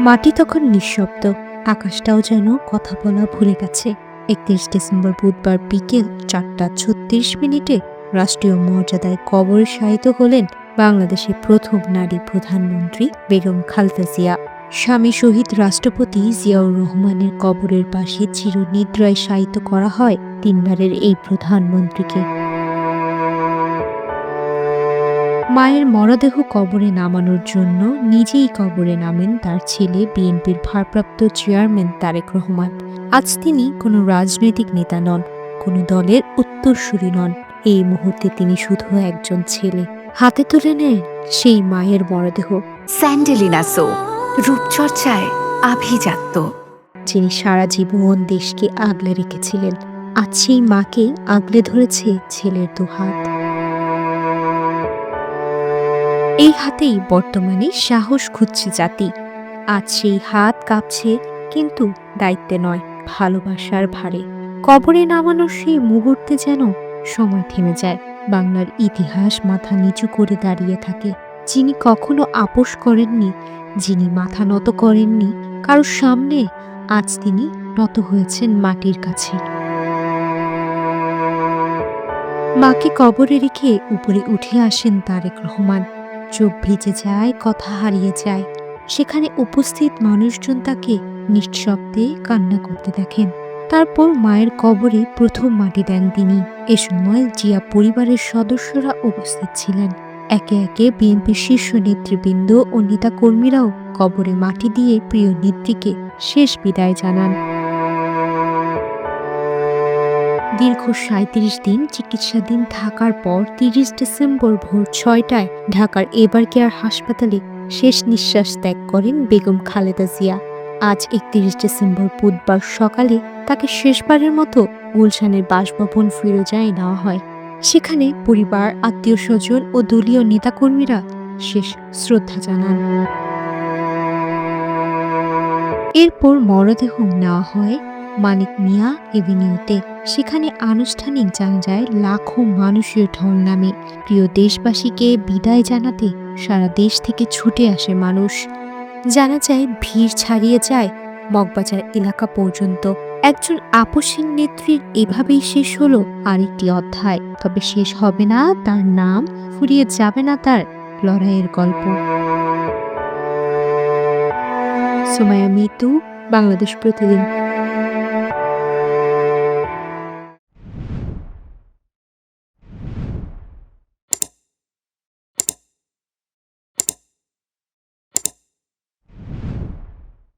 মাটি তখন নিঃশব্দ, আকাশটাও যেন কথা বলা ভুলে গেছে। ৩১ ডিসেম্বর বুধবার বিকেল ৪টা ৩৬ রাষ্ট্রীয় মর্যাদায় কবরে শায়িত হলেন বাংলাদেশের প্রথম নারী প্রধানমন্ত্রী বেগম খালেদা জিয়া। স্বামী শহীদ রাষ্ট্রপতি জিয়াউর রহমানের কবরের পাশে চিরনিদ্রায় শায়িত করা হয় তিনবারের এই প্রধানমন্ত্রীকে। মায়ের মরদেহ কবরে নামানোর জন্য নিজেই কবরে নামেন তার ছেলে বিএনপির ভারপ্রাপ্ত চেয়ারম্যান তারেক রহমান। আজ তিনি কোনো রাজনৈতিক নেতা নন, কোনো দলের উত্তরসূরি নন। এই মুহূর্তে তিনি শুধু একজন ছেলে। হাতে তুলে নেন সেই মায়ের মরদেহ। স্যান্ডেলিনা সো, রূপচর্চায় আভিজাত্য। যিনি সারা জীবন দেশকে আগলে রেখেছিলেন, আজ সেই মাকে আগলে ধরেছে ছেলের দুহাত। এই হাতেই বর্তমানে সাহস খুঁজছে জাতি। আজ সেই হাত কাঁপছে, কিন্তু দায়িত্বে নয়, ভালোবাসার ভারে। কবরে নামানোর সেই মুহূর্তে যেন সময় থেমে যায়, বাংলার ইতিহাস মাথা নিচু করে দাঁড়িয়ে থাকে। যিনি কখনো আপোষ করেননি, যিনি মাথা নত করেননি কারোর সামনে, আজ তিনি নত হয়েছেন মাটির কাছে। মাকে কবরে রেখে উপরে উঠে আসেন তারেক রহমান। চোখ ভিজে যায়, কথা হারিয়ে যায়। সেখানে উপস্থিত মানুষজন তাকে নিঃশব্দে কান্না করতে দেখেন। তারপর মায়ের কবরে প্রথম মাটি দেন তিনি। এ সময় জিয়া পরিবারের সদস্যরা উপস্থিত ছিলেন। একে একে বিএনপির শীর্ষ নেতৃবৃন্দ ও নেতাকর্মীরাও কবরে মাটি দিয়ে প্রিয় নেত্রীকে শেষ বিদায় জানান। দীর্ঘ ৩৭ দিন চিকিৎসাধীন থাকার পর ৩০ ডিসেম্বর ভোর ৬টায় ঢাকার এবার কেয়ার হাসপাতালে শেষ নিঃশ্বাস ত্যাগ করেন বেগম খালেদা জিয়া। আজ ৩১ ডিসেম্বর বুধবার সকালে তাকে শেষবারের মতো গুলশানের বাসভবন ফিরোজায় নেওয়া হয়। সেখানে পরিবার, আত্মীয় স্বজন ও দলীয় নেতাকর্মীরা শেষ শ্রদ্ধা জানান। এরপর মরদেহ নেওয়া হয় মানিক মিয়া এভিনিউতে। সেখানে আনুষ্ঠানিক জানাজায় লাখো মানুষের ঢল নামে। প্রিয় দেশবাসীকে বিদায় জানাতে সারা দেশ থেকে ছুটে আসে মানুষ। জানাজায় ভিড় ছাড়িয়ে যায় মগবাজার এলাকা পর্যন্ত। একজন আপসহীন নেত্রীর এভাবেই শেষ হলো আরেকটি অধ্যায়। তবে শেষ হবে না তার নাম, ফুরিয়ে যাবে না তার লড়াইয়ের গল্প। সুমাইয়া মিতু, বাংলাদেশ প্রতিদিন।